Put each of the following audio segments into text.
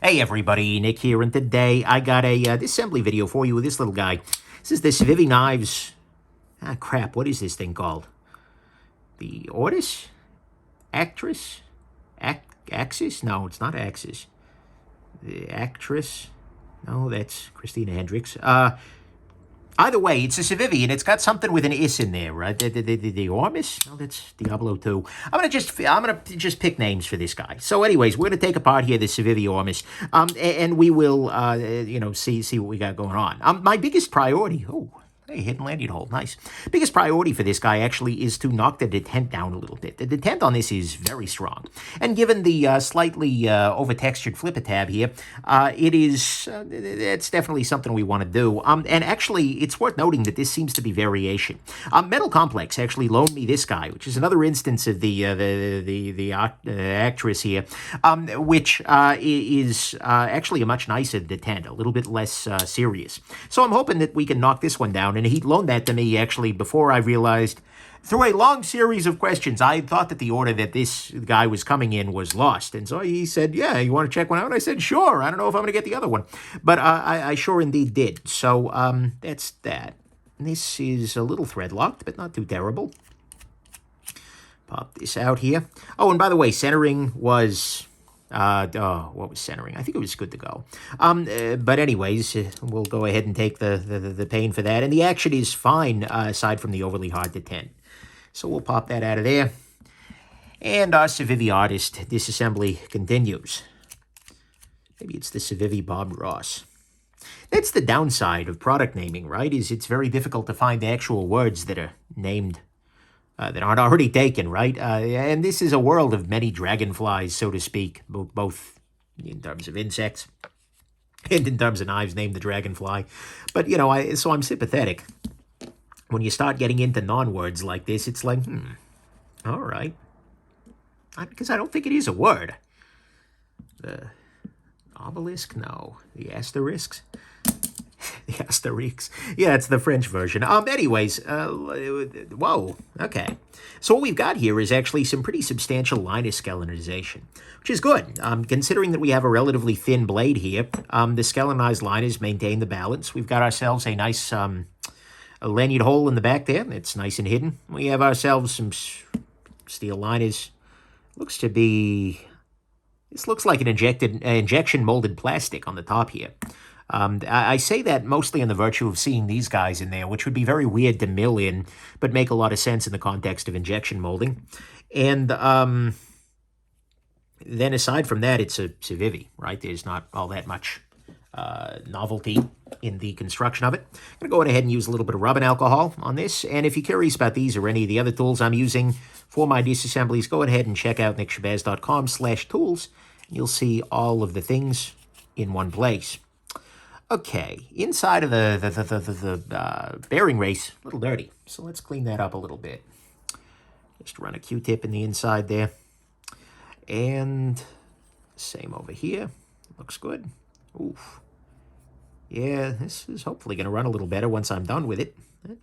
Hey everybody, Nick here, and today I got a disassembly video for you with this little guy. This is the Civivi Knives. Crap, what is this thing called? The Ortis? Actress? Axis? No, it's not Axis. The Actress? No, that's Christina Hendricks. Either way, it's a Civivi, and it's got something with an is in there, right? The Ormis? No, that's Diablo 2. I'm gonna just pick names for this guy. So, anyways, we're gonna take apart here the Civivi Ormis, and we will, see what we got going on. My biggest priority. Oh. Hey, hidden lanyard hole. Nice. Biggest priority for this guy actually is to knock the detent down a little bit. The detent on this is very strong. And given the slightly over-textured flipper tab here, it's definitely something we want to do. And actually, it's worth noting that this seems to be variation. Metal Complex actually loaned me this guy, which is another instance of the actress here, which is actually a much nicer detent, a little bit less serious. So I'm hoping that we can knock this one down. And he loaned that to me, actually, before I realized, through a long series of questions, I thought that the order that this guy was coming in was lost. And so he said, yeah, you want to check one out? I said, sure. I don't know if I'm going to get the other one. But I sure indeed did. So that's that. And this is a little thread locked, but not too terrible. Pop this out here. Oh, and by the way, centering was... what was centering? I think it was good to go. But anyways, we'll go ahead and take the pain for that. And the action is fine, aside from the overly hard detent. So we'll pop that out of there. And our Civivi Artist disassembly continues. Maybe it's the Civivi Bob Ross. That's the downside of product naming, right? Is it's very difficult to find the actual words that are named that aren't already taken, right? And this is a world of many dragonflies, so to speak, both in terms of insects and in terms of knives named the dragonfly. But, so I'm sympathetic. When you start getting into non-words like this, it's like, all right. Because I don't think it is a word. The obelisk? No. The asterisks? The asterisks. Yeah, it's the French version. Anyways, whoa, okay. So what we've got here is actually some pretty substantial line of skeletonization, which is good. Considering that we have a relatively thin blade here, the skeletonized liners maintain the balance. We've got ourselves a nice a lanyard hole in the back there. It's nice and hidden. We have ourselves some steel liners. Looks to be... This looks like an injection molded plastic on the top here. I say that mostly in the virtue of seeing these guys in there, which would be very weird to mill in, but make a lot of sense in the context of injection molding. And then aside from that, it's a Civivi, right? There's not all that much novelty in the construction of it. I'm going to go ahead and use a little bit of rubbing alcohol on this. And if you're curious about these or any of the other tools I'm using for my disassemblies, go ahead and check out nickshabazz.com/tools. You'll see all of the things in one place. Okay, inside of the bearing race, a little dirty. So let's clean that up a little bit. Just run a Q-tip in the inside there. And same over here. Looks good. Oof. Yeah, this is hopefully going to run a little better once I'm done with it.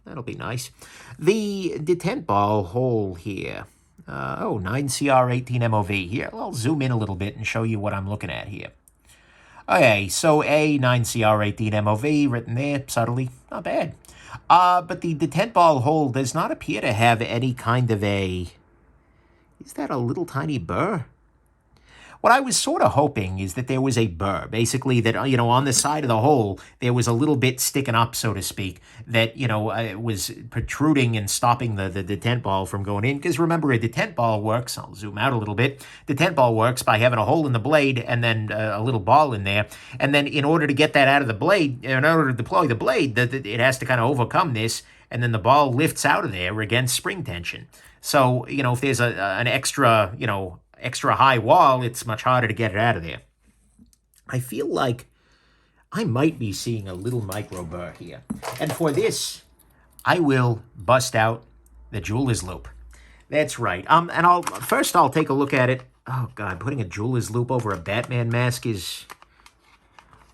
That'll be nice. The detent ball hole here. 9CR18 MOV. Here, I'll zoom in a little bit and show you what I'm looking at here. Okay, so a 9CR18 MOV written there subtly. Not bad. But the detent ball hole does not appear to have any kind of a... Is that a little tiny burr? What I was sort of hoping is that there was a burr, basically that, on the side of the hole, there was a little bit sticking up, so to speak, that, was protruding and stopping the detent ball from going in. Because remember, a detent ball works, I'll zoom out a little bit, detent ball works by having a hole in the blade and then a little ball in there. And then in order to get that out of the blade, in order to deploy the blade, it has to kind of overcome this, and then the ball lifts out of there against spring tension. So, if there's an extra, extra high wall, it's much harder to get it out of there. I feel like I might be seeing a little micro burr here. And for this, I will bust out the jeweler's loop. That's right. And I'll take a look at it. Oh, God, putting a jeweler's loop over a Batman mask is,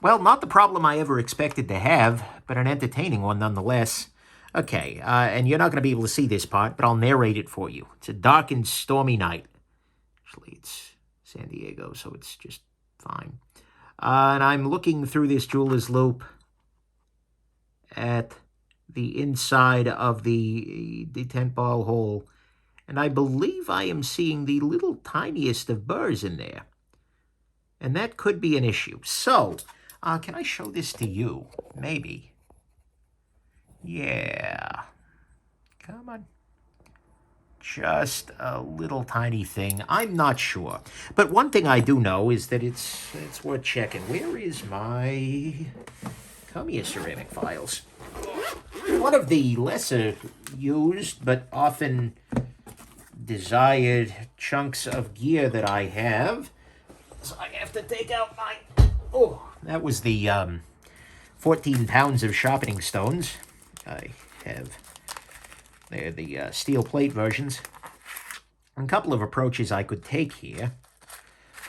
well, not the problem I ever expected to have, but an entertaining one nonetheless. Okay, and you're not going to be able to see this part, but I'll narrate it for you. It's a dark and stormy night. Actually, it's San Diego, so it's just fine. And I'm looking through this jeweler's loop at the inside of the detent ball hole, and I believe I am seeing the little tiniest of burrs in there. And that could be an issue. So, can I show this to you? Maybe. Yeah. Come on. Just a little tiny thing. I'm not sure. But one thing I do know is that it's worth checking. Where is my... Come here, ceramic files. One of the lesser used but often desired chunks of gear that I have. So I have to take out my... Oh, that was the 14 pounds of sharpening stones. I have... They're the steel plate versions. A couple of approaches I could take here.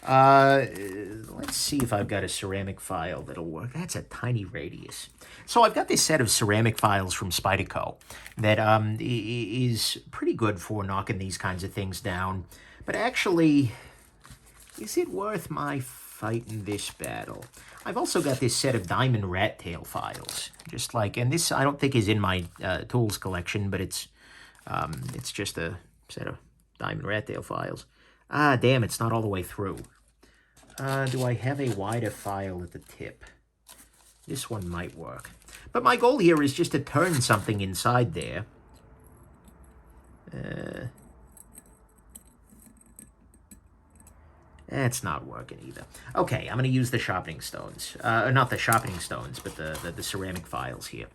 Let's see if I've got a ceramic file that'll work. That's a tiny radius. So I've got this set of ceramic files from Spyderco that is pretty good for knocking these kinds of things down. But actually, is it worth my fighting this battle? I've also got this set of diamond rat tail files, just like, and this I don't think is in my tools collection, but it's just a set of diamond rat tail files. Ah, damn, it's not all the way through. Do I have a wider file at the tip? This one might work. But my goal here is just to turn something inside there. That's not working either. Okay, I'm going to use the sharpening stones. Not the sharpening stones, but the ceramic files here.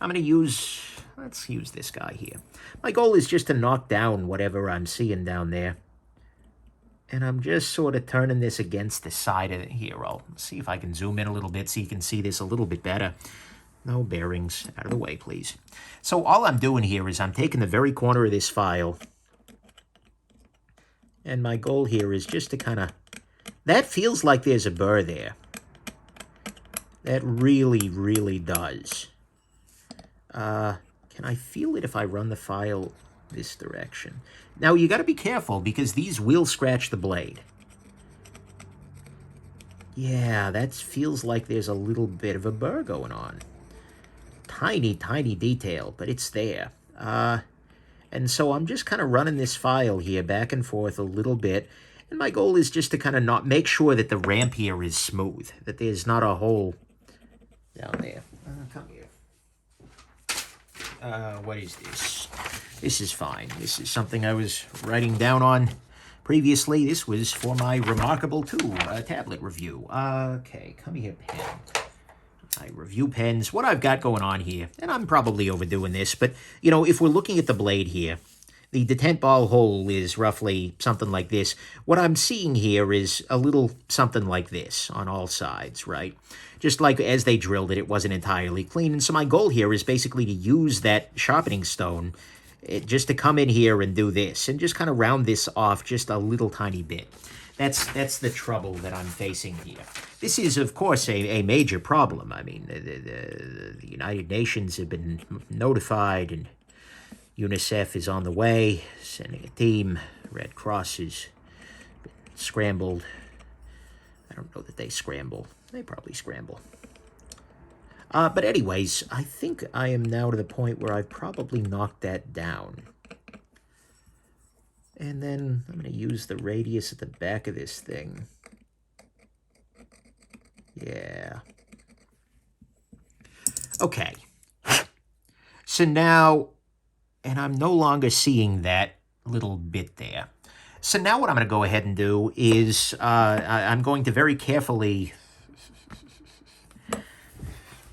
I'm going to use... Let's use this guy here. My goal is just to knock down whatever I'm seeing down there. And I'm just sort of turning this against the side of it here. I'll see if I can zoom in a little bit so you can see this a little bit better. No bearings. Out of the way, please. So all I'm doing here is I'm taking the very corner of this file. And my goal here is just to kind of... That feels like there's a burr there. That really, really does. Can I feel it if I run the file this direction? Now, you got to be careful because these will scratch the blade. Yeah, that feels like there's a little bit of a burr going on. Tiny, tiny detail, but it's there. And so I'm just kind of running this file here back and forth a little bit. And my goal is just to kind of not make sure that the ramp here is smooth, that there's not a hole down there. Come here. What is this? This is fine. This is something I was writing down on previously. This was for my Remarkable 2 tablet review. Okay, come here, pen. I review pens. What I've got going on here, and I'm probably overdoing this, but, you know, if we're looking at the blade here, the detent ball hole is roughly something like this. What I'm seeing here is a little something like this on all sides, right? Just like as they drilled it, it wasn't entirely clean. And so my goal here is basically to use that sharpening stone just to come in here and do this and just kind of round this off just a little tiny bit. That's the trouble that I'm facing here. This is, of course, a major problem. I mean, the United Nations have been notified, and UNICEF is on the way, sending a team. Red Cross has been scrambled. I don't know that they scramble. They probably scramble. But anyways, I think I am now to the point where I've probably knocked that down. And then I'm going to use the radius at the back of this thing. Yeah. Okay. So now, and I'm no longer seeing that little bit there. So now what I'm going to go ahead and do is I'm going to very carefully...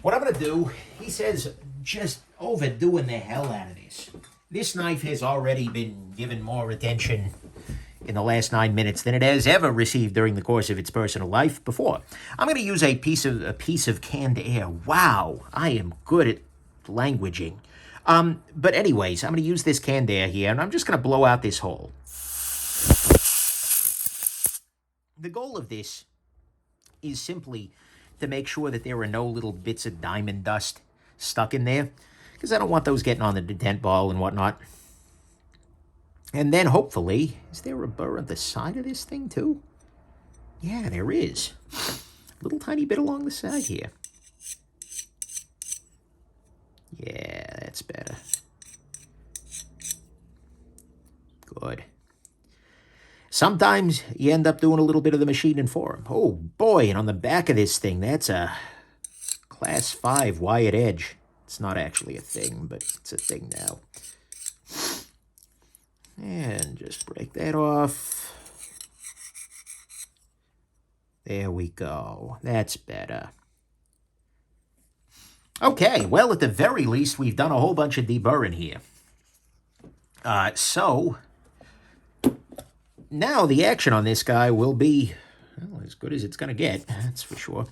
What I'm going to do, he says, just overdoing the hell out of this. This knife has already been given more attention in the last 9 minutes than it has ever received during the course of its personal life before. I'm going to use a piece of canned air. Wow, I am good at languaging. But anyways, I'm going to use this canned air here, and I'm just going to blow out this hole. The goal of this is simply to make sure that there are no little bits of diamond dust stuck in there, because I don't want those getting on the detent ball and whatnot. And then hopefully, is there a burr on the side of this thing too? Yeah, there is. Little tiny bit along the side here. Yeah, that's better. Good. Sometimes you end up doing a little bit of the machining for them. Oh, boy, and on the back of this thing, that's a Class 5 wired edge. It's not actually a thing, but it's a thing now. And just break that off. There we go. That's better. Okay, well, at the very least, we've done a whole bunch of deburring here. So, now the action on this guy will be, well, as good as it's going to get, that's for sure.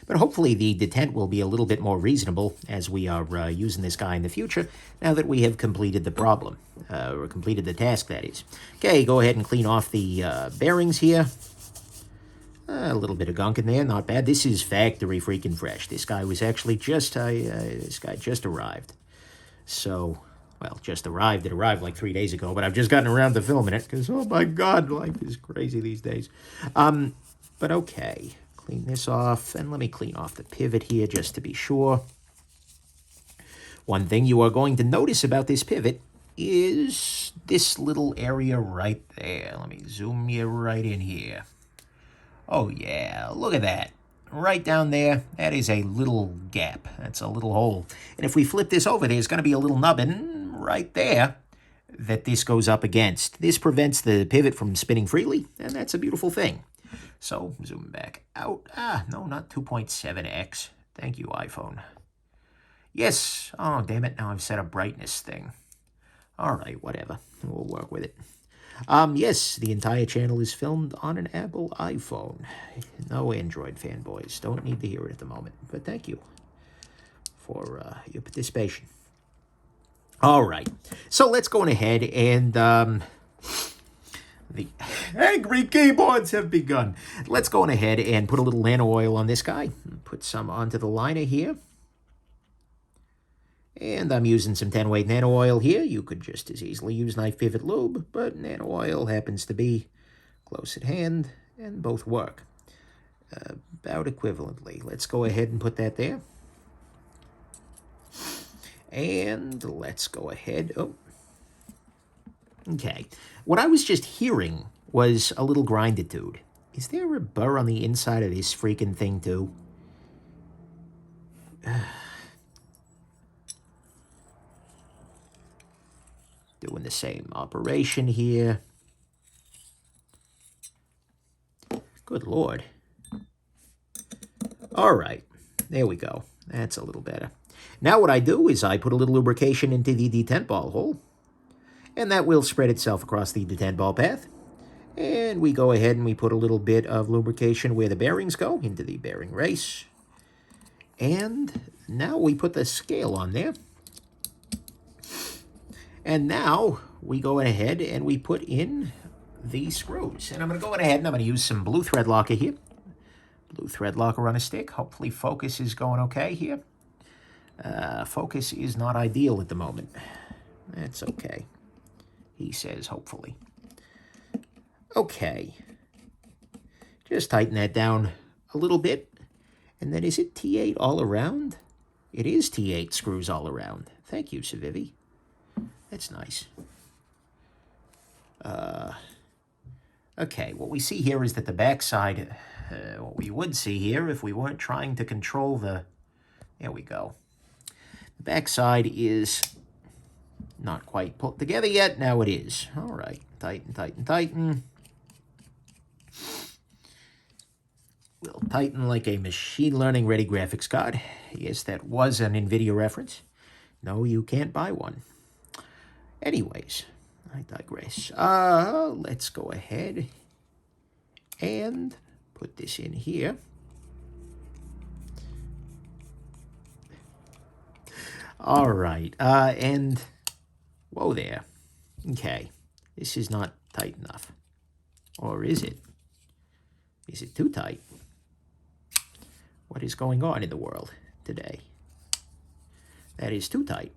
But hopefully the detent will be a little bit more reasonable as we are using this guy in the future, now that we have completed the problem, or completed the task, that is. Okay, go ahead and clean off the bearings here. A little bit of gunk in there, not bad. This is factory freaking fresh. This guy was actually just, this guy just arrived. So, well, just arrived. It arrived like 3 days ago, but I've just gotten around to filming it because, oh my God, life is crazy these days. But okay, clean this off, and let me clean off the pivot here just to be sure. One thing you are going to notice about this pivot is this little area right there. Let me zoom you right in here. Oh yeah, look at that. Right down there, that is a little gap. That's a little hole. And if we flip this over, there's going to be a little nubbin right there that this goes up against. This prevents the pivot from spinning freely, and that's a beautiful thing. So, zoom back out. No, not 2.7x. Thank you, iPhone. Yes. Oh, damn it. Now I've set a brightness thing. All right, whatever. We'll work with it. Yes, the entire channel is filmed on an Apple iPhone. No Android fanboys. Don't need to hear it at the moment. But thank you for your participation. All right. So let's go on ahead and the angry keyboards have begun. Let's go on ahead and put a little nano oil on this guy. Put some onto the liner here. And I'm using some 10-weight nano oil here. You could just as easily use knife pivot lube, but nano oil happens to be close at hand, and both work about equivalently. Let's go ahead and put that there. And let's go ahead. Oh, okay. What I was just hearing was a little grinditude. Is there a burr on the inside of this freaking thing, too? Doing the same operation here. Good Lord. All right. There we go. That's a little better. Now what I do is I put a little lubrication into the detent ball hole, and that will spread itself across the detent ball path. And we go ahead and we put a little bit of lubrication where the bearings go, into the bearing race. And now we put the scale on there. And now we go ahead and we put in the screws. And I'm going to go ahead and I'm going to use some blue thread locker here. Blue thread locker on a stick. Hopefully focus is going okay here. Focus is not ideal at the moment. That's okay. He says, hopefully. Okay. Just tighten that down a little bit. And then is it T8 all around? It is T8 screws all around. Thank you, Civivi. That's nice. Okay, what we see here is that the backside, what we would see here if we weren't trying to control the, there we go. The backside is not quite put together yet. Now it is. All right, tighten, tighten, tighten. We'll tighten like a machine learning ready graphics card. Yes, that was an NVIDIA reference. No, you can't buy one. Anyways, I digress. Let's go ahead and put this in here. All right, and whoa there. Okay, this is not tight enough. Or is it? Is it too tight? What is going on in the world today? That is too tight.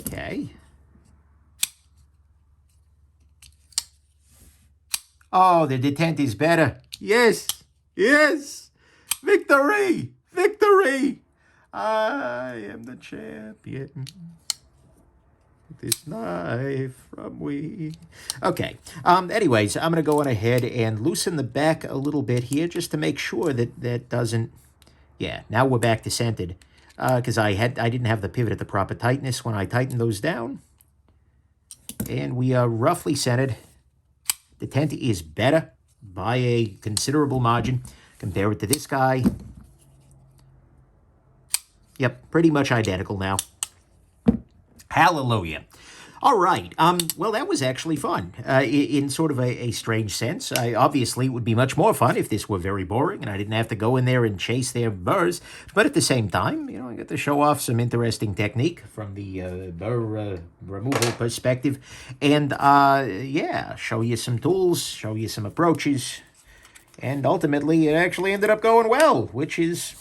Okay. Oh, the detent is better. Yes. Yes! Victory! Victory! I am the champion. This knife from we. Okay. Anyways, I'm going to go on ahead and loosen the back a little bit here just to make sure that that doesn't... Yeah, now we're back to centered. Because I didn't have the pivot at the proper tightness when I tightened those down. And we are roughly centered. The tent is better by a considerable margin. Compare it to this guy. Yep, pretty much identical now. Hallelujah. All right. Well, that was actually fun in sort of a strange sense. Obviously, it would be much more fun if this were very boring and I didn't have to go in there and chase their burrs. But at the same time, you know, I got to show off some interesting technique from the burr removal perspective. And, yeah, show you some tools, show you some approaches. And ultimately, it actually ended up going well, which is...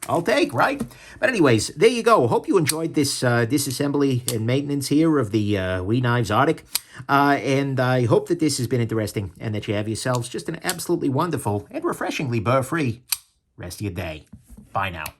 I'll take, right? But anyways, there you go. Hope you enjoyed this disassembly and maintenance here of the Civivi Knives Ortis. And I hope that this has been interesting and that you have yourselves just an absolutely wonderful and refreshingly burr-free rest of your day. Bye now.